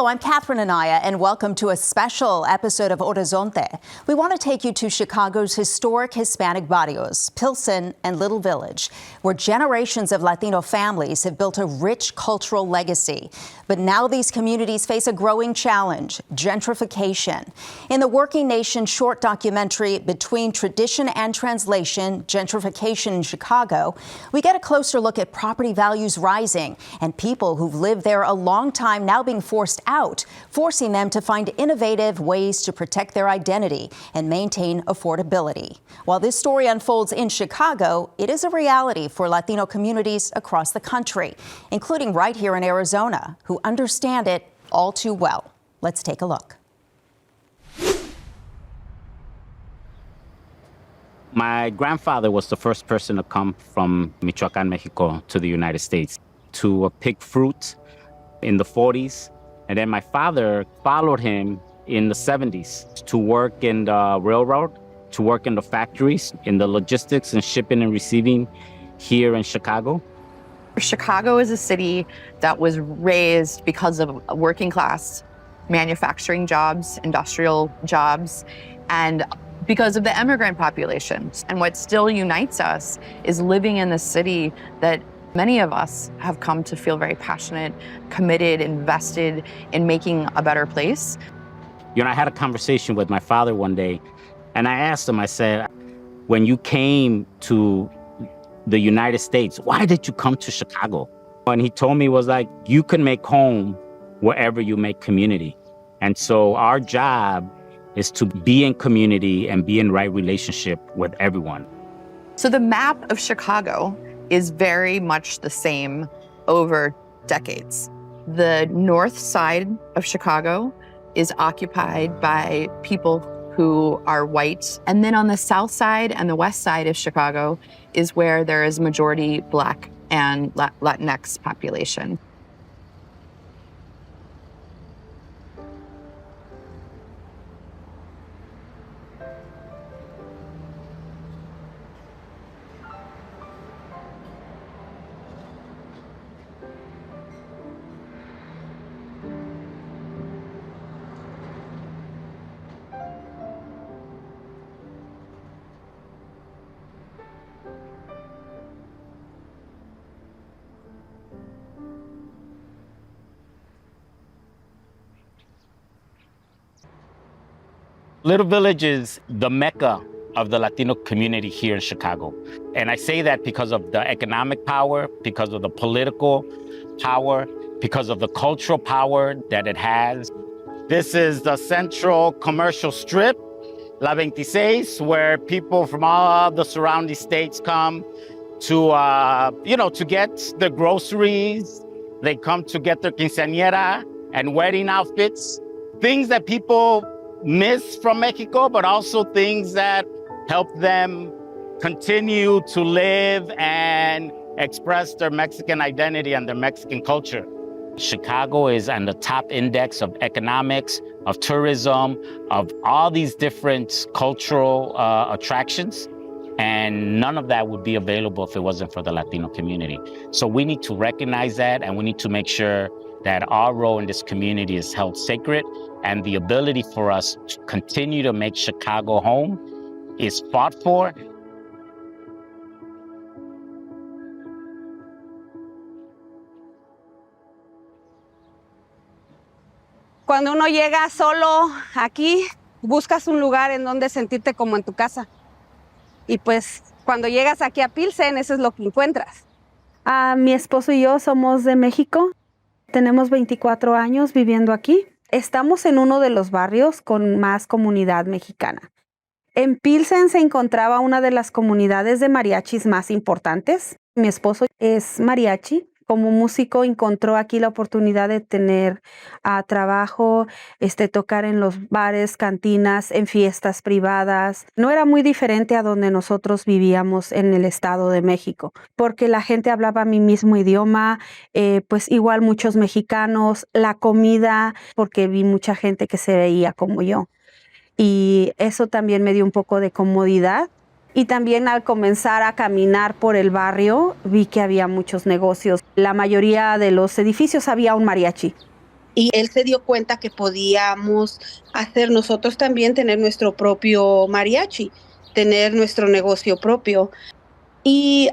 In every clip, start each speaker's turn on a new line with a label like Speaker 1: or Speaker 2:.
Speaker 1: Hello, I'm Catherine Anaya, and welcome to a special episode of Horizonte. We want to take you to Chicago's historic Hispanic barrios, Pilsen and Little Village, where generations of Latino families have built a rich cultural legacy. But now these communities face a growing challenge: gentrification. In the Working Nation short documentary, Between Tradition and Translation, Gentrification in Chicago, we get a closer look at property values rising and people who've lived there a long time now being forced out, forcing them to find innovative ways to protect their identity and maintain affordability. While this story unfolds in Chicago, it is a reality for Latino communities across the country, including right here in Arizona, who understand it all too well. Let's take a look.
Speaker 2: My grandfather was the first person to come from Michoacán, Mexico, to the United States to pick fruit in the 40s. And then my father followed him in the 70s to work in the railroad, to work in the factories, in the logistics and shipping and receiving here in Chicago.
Speaker 3: Chicago is a city that was raised because of working class manufacturing jobs, industrial jobs, and because of the immigrant population. And what still unites us is living in the city that many of us have come to feel very passionate, committed, invested in making a better place.
Speaker 2: You know, I had a conversation with my father one day, and I asked him, I said, when you came to the United States, why did you come to Chicago? And he told me, was like, you can make home wherever you make community. And so our job is to be in community and be in right relationship with everyone.
Speaker 3: So the map of Chicago is very much the same over decades. The north side of Chicago is occupied by people who are white. And then on the south side and the west side of Chicago is where there is majority Black and Latinx population.
Speaker 2: Little Village is the mecca of the Latino community here in Chicago. And I say that because of the economic power, because of the political power, because of the cultural power that it has. This is the central commercial strip, La 26, where people from all the surrounding states come to, to get their groceries. They come to get their quinceañera and wedding outfits, things that people miss from Mexico, but also things that help them continue to live and express their Mexican identity and their Mexican culture. Chicago is on the top index of economics, of tourism, of all these different cultural attractions. And none of that would be available if it wasn't for the Latino community. So we need to recognize that, and we need to make sure that our role in this community is held sacred, and the ability for us to continue to make Chicago home is fought for.
Speaker 4: Cuando uno llega solo aquí, buscas un lugar en donde sentirte como en tu casa. Y pues cuando llegas aquí a Pilsen, eso es lo que encuentras.
Speaker 5: Mi esposo y yo somos de México. Tenemos 24 años viviendo aquí. Estamos en uno de los barrios con más comunidad mexicana. En Pilsen se encontraba una de las comunidades de mariachis más importantes. Mi esposo es mariachi. Como músico encontró aquí la oportunidad de tener trabajo, tocar en los bares, cantinas, en fiestas privadas. No era muy diferente a donde nosotros vivíamos en el Estado de México, porque la gente hablaba mi mismo idioma, pues igual muchos mexicanos, la comida, porque vi mucha gente que se veía como yo. Y eso también me dio un poco de comodidad. Y también al comenzar a caminar por el barrio, vi que había muchos negocios. La mayoría de los edificios había un mariachi.
Speaker 4: Y él se dio cuenta que podíamos hacer nosotros también, tener nuestro propio mariachi, tener nuestro negocio propio. Y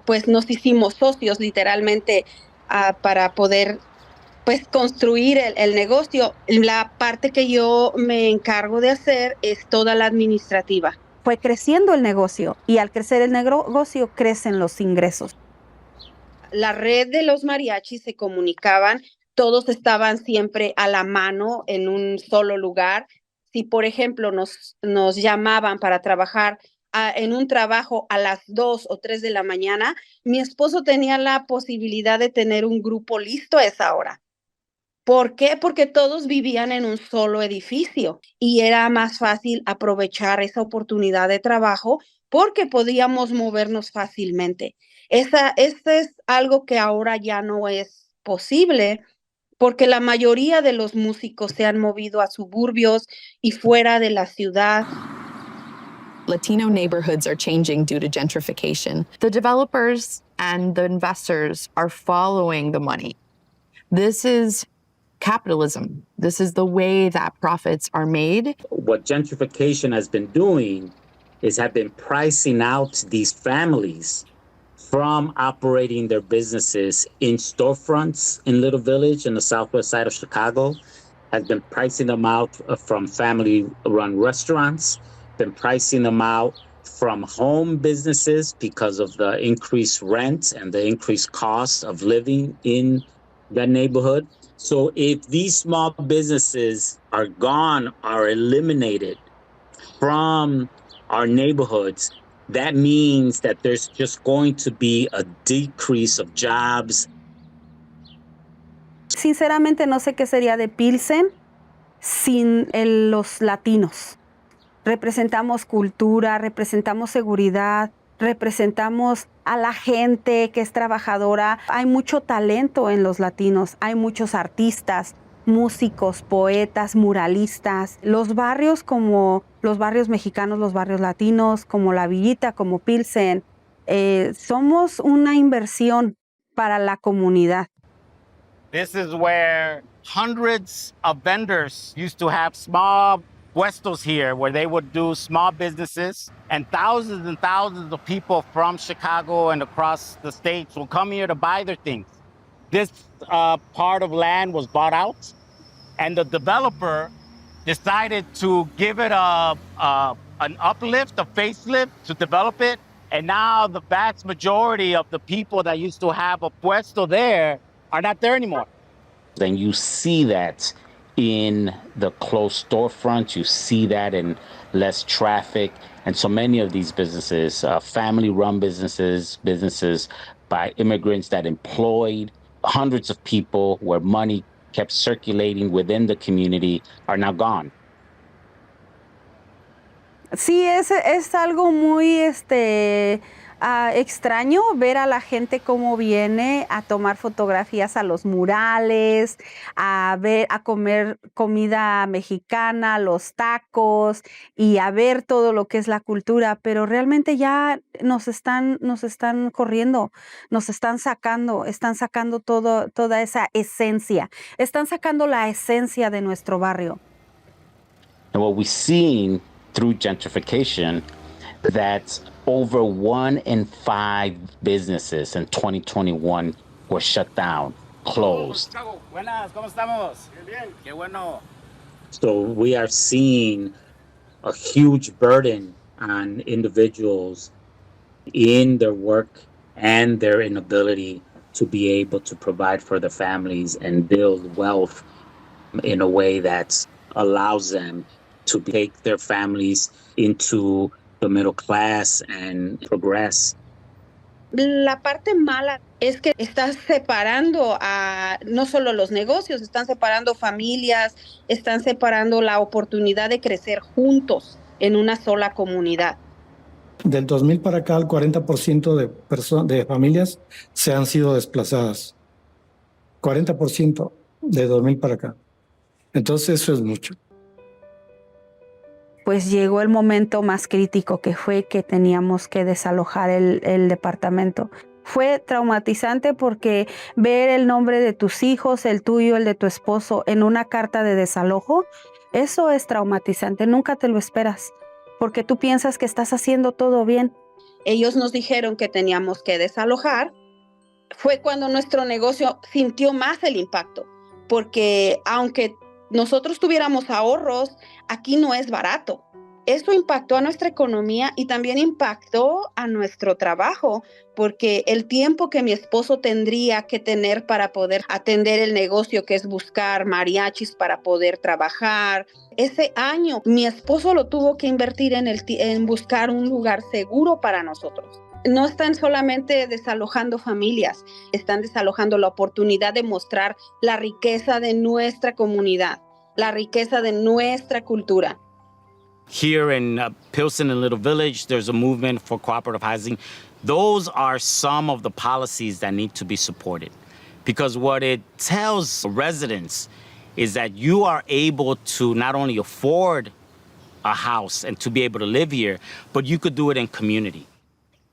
Speaker 4: pues nos hicimos socios literalmente para poder pues construir el negocio. La parte que yo me encargo de hacer es toda la administrativa.
Speaker 5: Fue creciendo el negocio y al crecer el negocio crecen los ingresos.
Speaker 4: La red de los mariachis se comunicaban, todos estaban siempre a la mano en un solo lugar. Si, por ejemplo, nos llamaban para trabajar en un trabajo a las 2 o 3 de la mañana, mi esposo tenía la posibilidad de tener un grupo listo a esa hora. ¿Por qué? Porque todos vivían en un solo edificio y era más fácil aprovechar esa oportunidad de trabajo porque podíamos movernos fácilmente. Esta es algo que ahora ya no es posible porque la mayoría de los músicos se han movido a suburbios y fuera de la ciudad.
Speaker 3: Latino neighborhoods are changing due to gentrification. The developers and the investors are following the money. This is capitalism. This is the way that profits are made.
Speaker 2: What gentrification has been doing is have been pricing out these families from operating their businesses in storefronts in Little Village in the southwest side of Chicago, has been pricing them out from family-run restaurants, been pricing them out from home businesses because of the increased rent and the increased cost of living in that neighborhood. So if these small businesses are gone, are eliminated from our neighborhoods, that means that there's just going to be a decrease of jobs.
Speaker 5: Sinceramente no sé qué sería de Pilsen sin los latinos. Representamos cultura, representamos seguridad, representamos a la gente que es trabajadora. Hay mucho talento en los latinos, hay muchos artistas, músicos, poetas, muralistas. Los barrios como los barrios mexicanos, los barrios latinos, como La Villita, como Pilsen, somos una inversión para la comunidad.
Speaker 2: This is where hundreds of vendors used to have small puestos here where they would do small businesses, and thousands of people from Chicago and across the states will come here to buy their things. This part of land was bought out, and the developer decided to give it an uplift, a facelift to develop it. And now the vast majority of the people that used to have a puesto there are not there anymore. And you see that in the closed storefronts, you see that in less traffic. And so many of these businesses, family-run businesses, businesses by immigrants that employed hundreds of people, where money kept circulating within the community, are now gone.
Speaker 5: Sí, es algo muy extraño ver a la gente cómo viene a tomar fotografías a los murales, a comer comida mexicana, los tacos y a ver todo lo que es la cultura, pero realmente ya nos están corriendo, nos están sacando toda esa esencia, están sacando la esencia de nuestro barrio.
Speaker 2: And what we've seen through gentrification, that over 1 in 5 businesses in 2021 were shut down, closed. Buenas, ¿cómo estamos? Bien, qué bueno. So we are seeing a huge burden on individuals in their work and their inability to be able to provide for their families and build wealth in a way that allows them to take their families into the middle class and progress.
Speaker 4: La parte mala es que están separando a no solo los negocios, están separando familias, están separando la oportunidad de crecer juntos en una sola comunidad.
Speaker 6: Del 2000 para acá, el 40% de familias se han sido desplazadas. 40% de 2000 para acá. Entonces eso es mucho.
Speaker 5: Pues llegó el momento más crítico, que fue que teníamos que desalojar el departamento. Fue traumatizante porque ver el nombre de tus hijos, el tuyo, el de tu esposo, en una carta de desalojo, eso es traumatizante. Nunca te lo esperas, porque tú piensas que estás haciendo todo bien.
Speaker 4: Ellos nos dijeron que teníamos que desalojar. Fue cuando nuestro negocio sintió más el impacto, porque aunque nosotros tuviéramos ahorros, aquí no es barato. Eso impactó a nuestra economía y también impactó a nuestro trabajo, porque el tiempo que mi esposo tendría que tener para poder atender el negocio, que es buscar mariachis para poder trabajar, ese año mi esposo lo tuvo que invertir en buscar un lugar seguro para nosotros. No están solamente desalojando familias, están desalojando la oportunidad de mostrar la riqueza de nuestra comunidad, la riqueza de nuestra cultura.
Speaker 2: Here in Pilsen and Little Village, there's a movement for cooperative housing. Those are some of the policies that need to be supported, because what it tells residents is that you are able to not only afford a house and to be able to live here, but you could do it in community.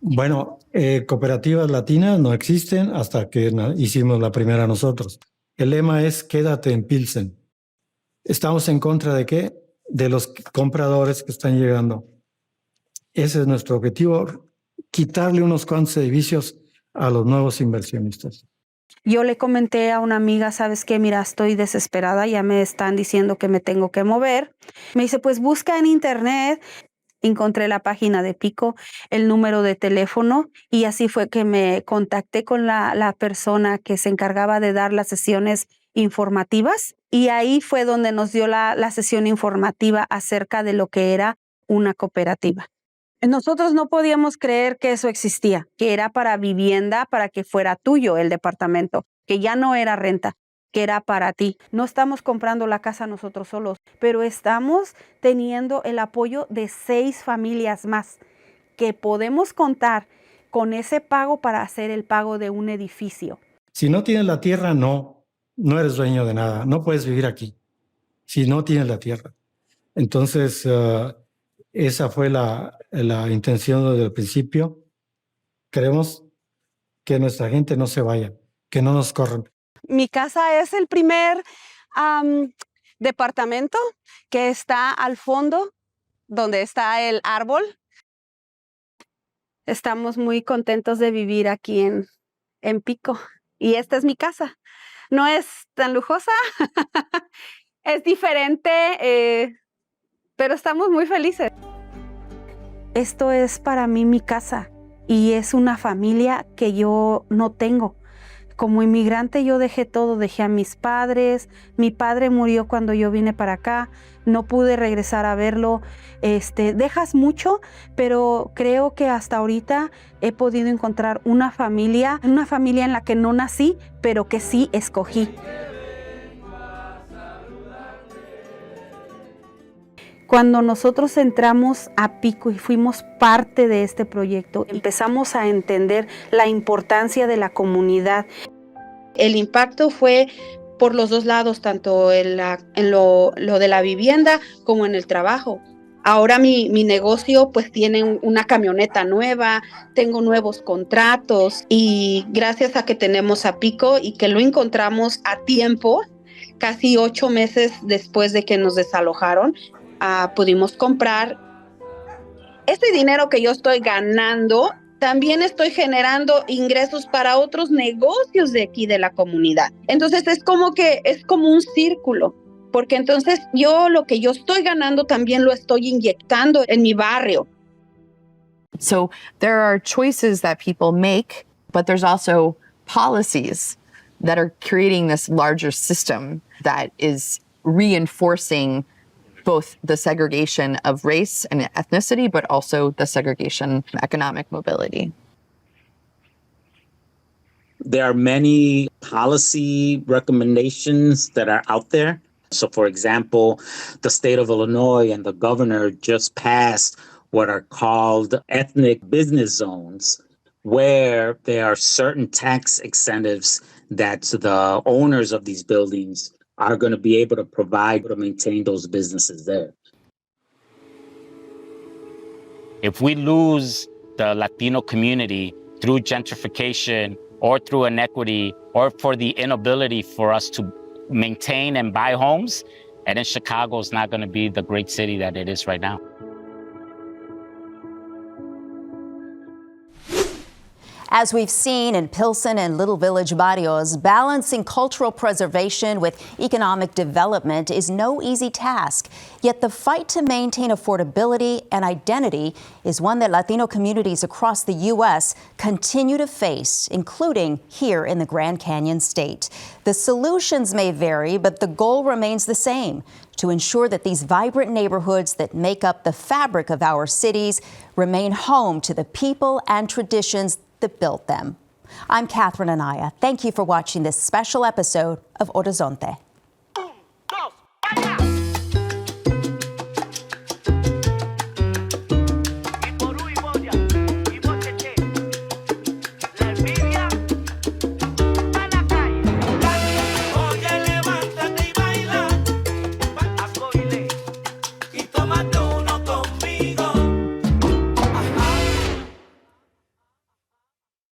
Speaker 6: Bueno, cooperativas latinas no existen hasta que hicimos la primera nosotros. El lema es quédate en Pilsen. ¿Estamos en contra de qué? De los compradores que están llegando. Ese es nuestro objetivo, quitarle unos cuantos edificios a los nuevos inversionistas.
Speaker 5: Yo le comenté a una amiga, ¿sabes qué? Mira, estoy desesperada, ya me están diciendo que me tengo que mover. Me dice, pues busca en internet. Encontré la página de Pico, el número de teléfono, y así fue que me contacté con la persona que se encargaba de dar las sesiones informativas, y ahí fue donde nos dio la sesión informativa acerca de lo que era una cooperativa. Nosotros no podíamos creer que eso existía, que era para vivienda, para que fuera tuyo el departamento, que ya no era renta, que era para ti. No estamos comprando la casa nosotros solos, pero estamos teniendo el apoyo de 6 familias más, que podemos contar con ese pago para hacer el pago de un edificio.
Speaker 6: Si no tienes la tierra, no eres dueño de nada, no puedes vivir aquí, si no tienes la tierra. Entonces, esa fue la intención desde el principio. Queremos que nuestra gente no se vaya, que no nos corran.
Speaker 5: Mi casa es el primer departamento que está al fondo, donde está el árbol. Estamos muy contentos de vivir aquí en Pico. Y esta es mi casa. No es tan lujosa, es diferente, pero estamos muy felices. Esto es para mí mi casa y es una familia que yo no tengo. Como inmigrante yo dejé todo, dejé a mis padres, mi padre murió cuando yo vine para acá, no pude regresar a verlo. Dejas mucho, pero creo que hasta ahorita he podido encontrar una familia en la que no nací, pero que sí escogí. Cuando nosotros entramos a Pico y fuimos parte de este proyecto, empezamos a entender la importancia de la comunidad.
Speaker 4: El impacto fue por los dos lados, tanto en lo de la vivienda como en el trabajo. Ahora mi negocio pues tiene una camioneta nueva, tengo nuevos contratos y gracias a que tenemos a Pico y que lo encontramos a tiempo, casi 8 meses después de que nos desalojaron, pudimos comprar. Este dinero que yo estoy ganando, también estoy generando ingresos para otros negocios de aquí de la comunidad. Entonces es como un círculo, porque entonces lo que yo estoy ganando también lo estoy inyectando en mi barrio.
Speaker 3: So there are choices that people make, but there's also policies that are creating this larger system that is reinforcing both the segregation of race and ethnicity, but also the segregation of economic mobility.
Speaker 7: There are many policy recommendations that are out there. So, for example, the state of Illinois and the governor just passed what are called ethnic business zones, where there are certain tax incentives that the owners of these buildings are going to be able to provide to maintain those businesses there.
Speaker 2: If we lose the Latino community, through gentrification or through inequity or for the inability for us to maintain and buy homes, and then Chicago is not going to be the great city that it is right now.
Speaker 1: As we've seen in Pilsen and Little Village barrios, balancing cultural preservation with economic development is no easy task. Yet the fight to maintain affordability and identity is one that Latino communities across the U.S. continue to face, including here in the Grand Canyon State. The solutions may vary, but the goal remains the same: to ensure that these vibrant neighborhoods that make up the fabric of our cities remain home to the people and traditions that built them. I'm Catherine Anaya. Thank you for watching this special episode of Horizonte.